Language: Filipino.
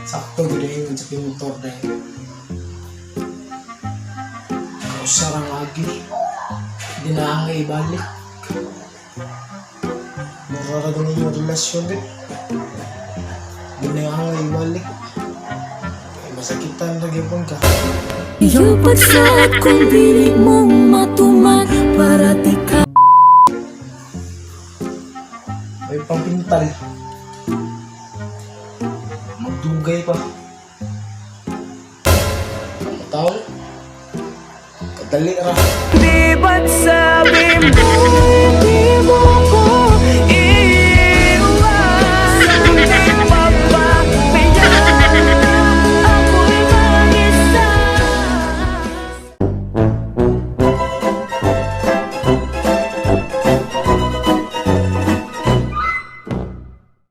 Sakto gede sa motor deh. Kau sarang lagi, di na ang ibalik. Mararagan yung relasyon din. Di na ang ibalik. Ay masakitan lagi pun ka. Iyong pagsaad kung dili mong matuman para di ka May pampintal. Magdugay pa. Tao? Kadali ra. Di ba't sabi mo, di mo